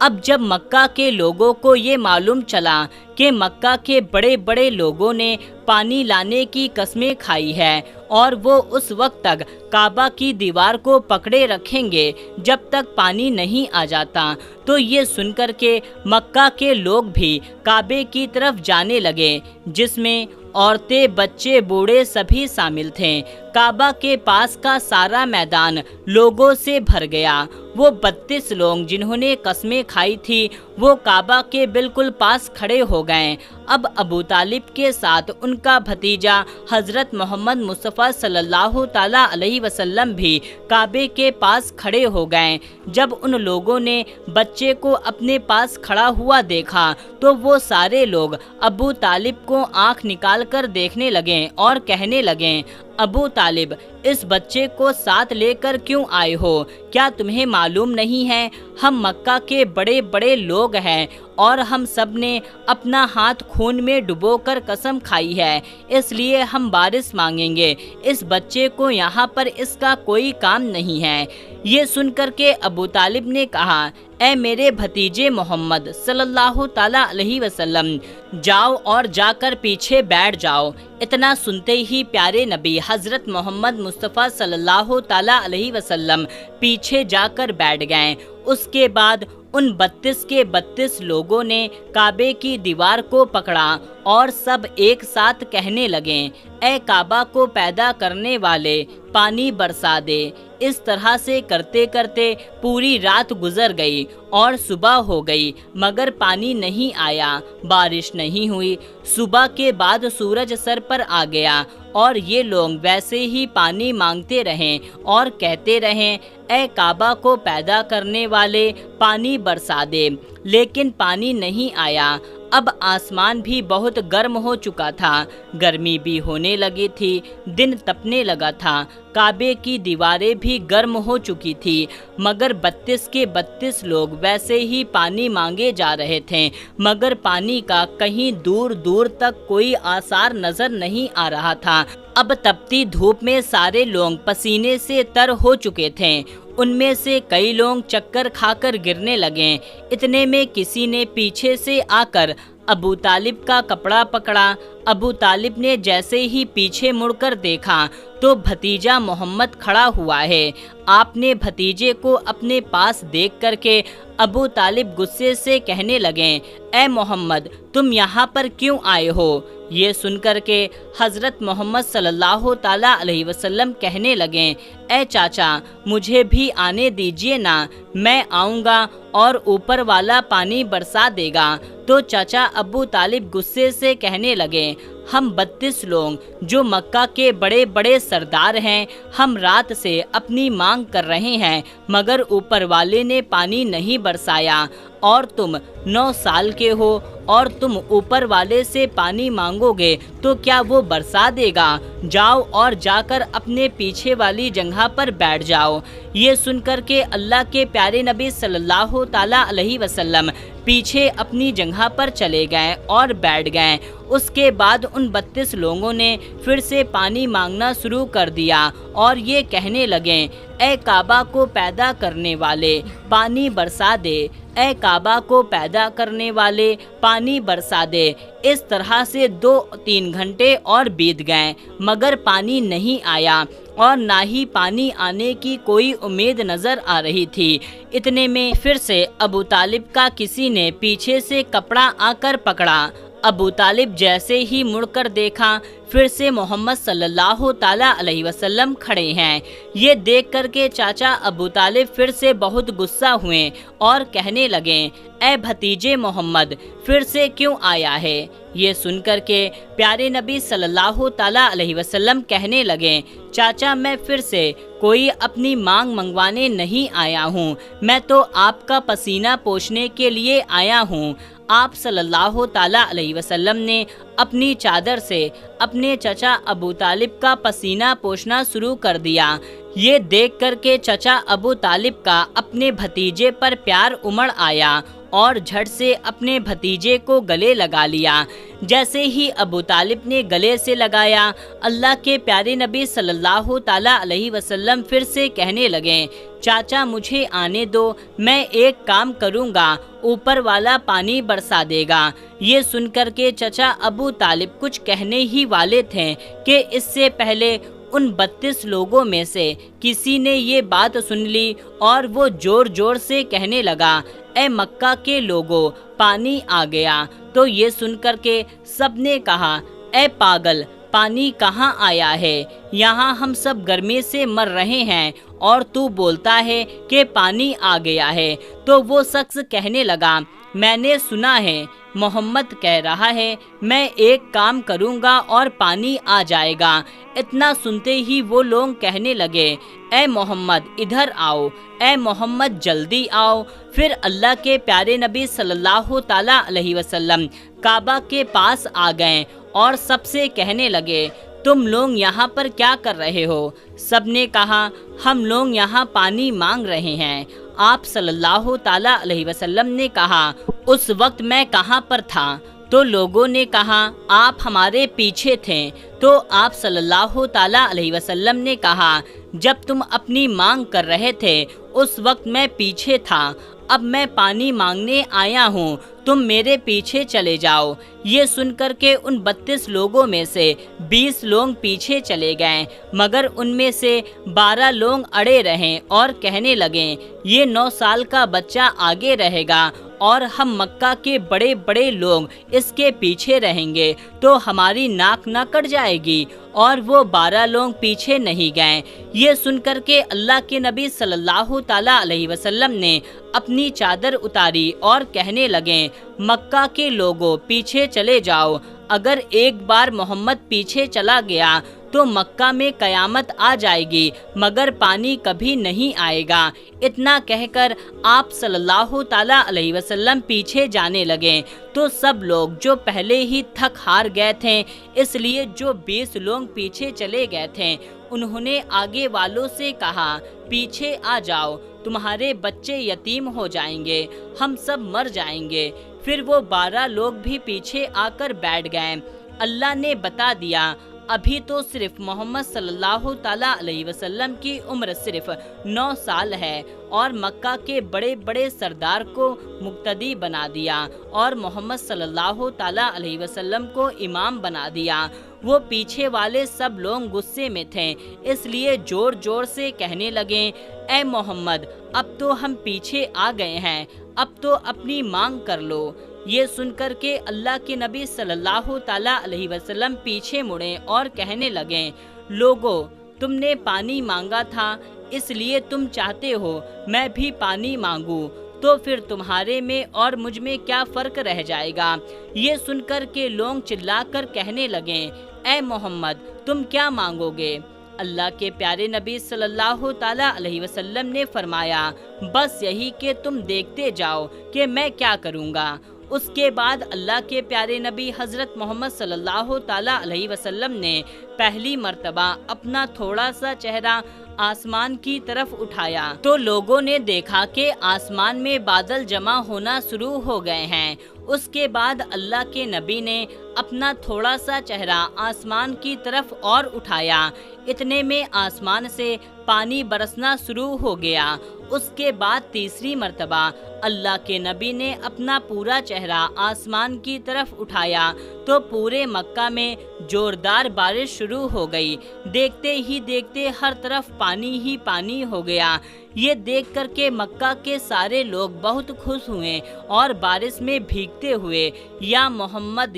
اب جب مکہ کے لوگوں کو یہ معلوم چلا کہ مکہ کے بڑے بڑے لوگوں نے پانی لانے کی قسمیں کھائی ہے اور وہ اس وقت تک کعبہ کی دیوار کو پکڑے رکھیں گے جب تک پانی نہیں آ جاتا، تو یہ سن کر کے مکہ کے لوگ بھی کعبے کی طرف جانے لگے، جس میں عورتیں، بچے، بوڑھے سبھی شامل تھے۔ کعبہ کے پاس کا سارا میدان لوگوں سے بھر گیا۔ وہ 32 لوگ جنہوں نے قسمیں کھائی تھی وہ کعبہ کے بالکل پاس کھڑے ہو گئے۔ اب ابو طالب کے ساتھ ان کا بھتیجا حضرت محمد مصطفیٰ صلی اللہ تعالیٰ علیہ وسلم بھی کعبے کے پاس کھڑے ہو گئے۔ جب ان لوگوں نے بچے کو اپنے پاس کھڑا ہوا دیکھا تو وہ سارے لوگ ابو طالب کو آنکھ نکال کر دیکھنے لگے اور کہنے لگے، ابو طالب، اس بچے کو ساتھ لے کر کیوں آئے ہو؟ کیا تمہیں معلوم نہیں ہے ہم مکہ کے بڑے بڑے لوگ ہیں اور ہم سب نے اپنا ہاتھ خون میں ڈبو کر قسم کھائی ہے، اس لیے ہم بارش مانگیں گے، اس بچے کو یہاں پر اس کا کوئی کام نہیں ہے۔ یہ سن کر کے ابو طالب نے کہا، اے میرے بھتیجے محمد صلی اللہ تعالیٰ علیہ وسلم، جاؤ اور جا کر پیچھے بیٹھ جاؤ۔ اتنا سنتے ہی پیارے نبی حضرت محمد مصطفیٰ صلی اللہ تعالیٰ علیہ وسلم پیچھے جا کر بیٹھ گئے۔ اس کے بعد ان 32 کے 32 لوگوں نے کعبے کی دیوار کو پکڑا اور سب ایک ساتھ کہنے لگے، اے کعبہ کو پیدا کرنے والے، پانی برسا دے۔ اس طرح سے کرتے کرتے پوری رات گزر گئی اور صبح ہو گئی مگر پانی نہیں آیا، بارش نہیں ہوئی۔ صبح کے بعد سورج سر پر آ گیا اور یہ لوگ ویسے ہی پانی مانگتے رہیں اور کہتے رہیں، اے کعبہ کو پیدا کرنے والے، پانی برسا دے، لیکن پانی نہیں آیا۔ اب آسمان بھی بہت گرم ہو چکا تھا، گرمی بھی ہونے لگی تھی، دن تپنے لگا تھا، کعبے کی دیواریں بھی گرم ہو چکی تھی، مگر 32 کے 32 لوگ ویسے ہی پانی مانگے جا رہے تھے، مگر پانی کا کہیں دور دور تک کوئی آثار نظر نہیں آ رہا تھا۔ اب تپتی دھوپ میں سارے لوگ پسینے سے تر ہو چکے تھے، ان میں سے کئی لوگ چکر کھا کر گرنے لگے۔ اتنے میں کسی نے پیچھے سے آ کر ابو طالب کا کپڑا پکڑا۔ ابو طالب نے جیسے ہی پیچھے مڑ کر دیکھا تو بھتیجا محمد کھڑا ہوا ہے۔ آپ نے بھتیجے کو اپنے پاس دیکھ کر کے ابو طالب غصے سے کہنے لگے، اے محمد، تم یہاں پر کیوں آئے ہو؟ یہ سن کر کے حضرت محمد صلی اللہ تعالیٰ علیہ وسلم کہنے لگے، اے چاچا، مجھے بھی آنے دیجیے نا، میں آؤں گا اور اوپر والا پانی برسا دے گا۔ تو چاچا ابو طالب غصے سے کہنے لگے، ہم 32 لوگ جو مکہ کے بڑے بڑے سردار ہیں، ہم رات سے اپنی مانگ کر رہے ہیں مگر اوپر والے نے پانی نہیں برسایا، اور تم 9 سال کے ہو اور تم اوپر والے سے پانی مانگو گے تو کیا وہ برسا دے گا؟ جاؤ اور جا کر اپنے پیچھے والی جگہ پر بیٹھ جاؤ۔ یہ سن کر کے اللہ کے پیارے نبی صلی اللہ تعالیٰ علیہ وسلم پیچھے اپنی جگہ پر چلے گئے اور بیٹھ گئے۔ اس کے بعد ان 32 لوگوں نے پھر سے پانی مانگنا شروع کر دیا اور یہ کہنے لگے، اے کعبہ کو پیدا کرنے والے، پانی برسا دے، اے کعبہ کو پیدا کرنے والے، پانی برسا دے۔ اس طرح سے 2-3 گھنٹے اور بیت گئے مگر پانی نہیں آیا اور نہ ہی پانی آنے کی کوئی امید نظر آ رہی تھی۔ اتنے میں پھر سے ابو طالب کا کسی نے پیچھے سے کپڑا آ کر پکڑا۔ ابو طالب جیسے ہی مڑ کر دیکھا پھر سے محمد صلی اللہ تعالیٰ علیہ وسلم کھڑے ہیں۔ یہ دیکھ کر کے چاچا ابو طالب پھر سے بہت غصہ ہوئے اور کہنے لگے، اے بھتیجے محمد، پھر سے کیوں آیا ہے؟ یہ سن کر کے پیارے نبی صلی اللہ تعالیٰ علیہ وسلم کہنے لگے، چاچا میں پھر سے کوئی اپنی مانگ منگوانے نہیں آیا ہوں، میں تو آپ کا پسینہ پوچھنے کے لیے آیا ہوں۔ آپ صلی اللہ تعالیٰ علیہ وسلم نے اپنی چادر سے اپنے چچا ابو طالب کا پسینہ پوچھنا شروع کر دیا۔ یہ دیکھ کر کے چچا ابو طالب کا اپنے بھتیجے پر پیار امڑ آیا اور جھٹ سے اپنے بھتیجے کو گلے لگا لیا۔ جیسے ہی ابو طالب نے گلے سے لگایا، اللہ کے پیارے نبی صلی اللہ تعالیٰ علیہ وسلم پھر سے کہنے لگے، چاچا مجھے آنے دو، میں ایک کام کروں گا، اوپر والا پانی برسا دے گا۔ یہ سن کر کے چچا ابو طالب کچھ کہنے ہی والے تھے کہ اس سے پہلے ان 32 لوگوں میں سے کسی نے یہ بات سن لی اور وہ زور زور سے کہنے لگا، اے مکہ کے لوگوں، پانی آ گیا۔ تو یہ سن کر کے سب نے کہا، اے پاگل، پانی کہاں آیا ہے؟ یہاں ہم سب گرمی سے مر رہے ہیں اور تو بولتا ہے کہ پانی آ گیا ہے۔ تو وہ شخص کہنے لگا، میں نے سنا ہے، محمد کہہ رہا ہے میں ایک کام کروں گا اور پانی آ جائے گا۔ اتنا سنتے ہی وہ لوگ کہنے لگے، اے محمد ادھر آؤ، اے محمد جلدی آؤ۔ پھر اللہ کے پیارے نبی صلی اللہ تعالیٰ علیہ وسلم کعبہ کے پاس آ گئے اور سب سے کہنے لگے، تم لوگ یہاں پر کیا کر رہے ہو؟ سب نے کہا، ہم لوگ یہاں پانی مانگ رہے ہیں۔ آپ صلی اللہ تعالیٰ علیہ وسلم نے کہا، اس وقت میں کہاں پر تھا؟ تو لوگوں نے کہا، آپ ہمارے پیچھے تھے۔ تو آپ صلی اللہ تعالیٰ علیہ وسلم نے کہا، جب تم اپنی مانگ کر رہے تھے اس وقت میں پیچھے تھا، اب میں پانی مانگنے آیا ہوں، تم میرے پیچھے چلے جاؤ۔ یہ سن کر کے ان 32 لوگوں میں سے 20 لوگ پیچھے چلے گئے، مگر ان میں سے 12 لوگ اڑے رہے اور کہنے لگے، یہ 9 سال کا بچہ آگے رہے گا اور ہم مکہ کے بڑے بڑے لوگ اس کے پیچھے رہیں گے تو ہماری ناک نہ کٹ جائے گی۔ اور وہ 12 لوگ پیچھے نہیں گئے۔ یہ سن کر کے اللہ کے نبی صلی اللہ تعالیٰ علیہ وسلم نے اپنی چادر اتاری اور کہنے لگے، مکہ کے لوگوں پیچھے چلے جاؤ، اگر ایک بار محمد پیچھے چلا گیا تو مکہ میں قیامت آ جائے گی مگر پانی کبھی نہیں آئے گا۔ اتنا کہہ کر آپ صلی اللہ تعالیٰ علیہ وسلم پیچھے جانے لگے تو سب لوگ جو پہلے ہی تھک ہار گئے تھے، اس لیے جو 20 لوگ پیچھے چلے گئے تھے انہوں نے آگے والوں سے کہا، پیچھے آ جاؤ، تمہارے بچے یتیم ہو جائیں گے، ہم سب مر جائیں گے۔ پھر وہ 12 لوگ بھی پیچھے آ کر بیٹھ گئے۔ اللہ نے بتا دیا، ابھی تو صرف محمد صلی اللہ تعالیٰ علیہ وسلم کی عمر صرف 9 سال ہے اور مکہ کے بڑے بڑے سردار کو مقتدی بنا دیا اور محمد صلی اللہ تعالیٰ علیہ وسلم کو امام بنا دیا۔ وہ پیچھے والے سب لوگ غصے میں تھے، اس لیے زور زور سے کہنے لگے، اے محمد اب تو ہم پیچھے آ گئے ہیں، اب تو اپنی مانگ کر لو۔ یہ سن کر کے اللہ کے نبی صلی اللہ تعالیٰ علیہ وسلم پیچھے مڑے اور کہنے لگے، لوگو تم نے پانی مانگا تھا اس لیے تم چاہتے ہو میں بھی پانی مانگوں، تو پھر تمہارے میں اور مجھ میں کیا فرق رہ جائے گا؟ یہ سن کر کے لوگ چلا کر کہنے لگے، اے محمد تم کیا مانگو گے؟ اللہ کے پیارے نبی صلی اللہ تعالیٰ علیہ وسلم نے فرمایا، بس یہی کہ تم دیکھتے جاؤ کہ میں کیا کروں گا۔ اس کے بعد اللہ کے پیارے نبی حضرت محمد صلی اللہ تعالیٰ علیہ وسلم نے پہلی مرتبہ اپنا تھوڑا سا چہرہ آسمان کی طرف اٹھایا تو لوگوں نے دیکھا کہ آسمان میں بادل جمع ہونا شروع ہو گئے ہیں۔ اس کے بعد اللہ کے نبی نے اپنا تھوڑا سا چہرہ آسمان کی طرف اور اٹھایا، اتنے میں آسمان سے پانی برسنا شروع ہو گیا۔ اس کے بعد تیسری مرتبہ اللہ کے نبی نے اپنا پورا چہرہ آسمان کی طرف اٹھایا تو پورے مکہ میں زوردار بارش شروع ہو گئی۔ دیکھتے ہی دیکھتے ہر طرف پانی ہی پانی ہو گیا۔ یہ دیکھ کر کے مکہ کے سارے لوگ بہت خوش ہوئے اور بارش میں بھیگتے ہوئے یا محمد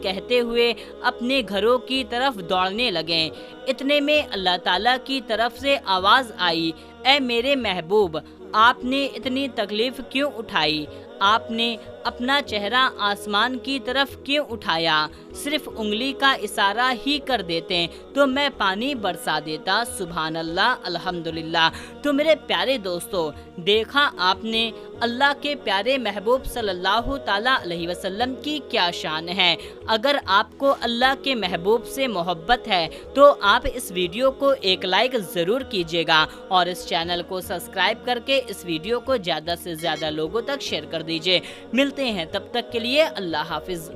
کہتے ہوئے اپنے گھروں کی طرف دوڑنے لگے۔ اتنے میں اللہ تعالیٰ کی طرف سے آواز آئی، اے میرے محبوب آپ نے اتنی تکلیف کیوں اٹھائی؟ آپ نے اپنا چہرہ آسمان کی طرف کیوں اٹھایا؟ صرف انگلی کا اشارہ ہی کر دیتے تو میں پانی برسا دیتا۔ سبحان اللہ، الحمدللہ۔ تو میرے پیارے دوستو، دیکھا آپ نے اللہ کے پیارے محبوب صلی اللہ تعالیٰ علیہ وسلم کی کیا شان ہے۔ اگر آپ کو اللہ کے محبوب سے محبت ہے تو آپ اس ویڈیو کو ایک لائک ضرور کیجیے گا اور اس چینل کو سبسکرائب کر کے اس ویڈیو کو زیادہ سے زیادہ لوگوں تک شیئر کر دیجیے۔ ملتے ہیں، تب تک کے لیے اللہ حافظ۔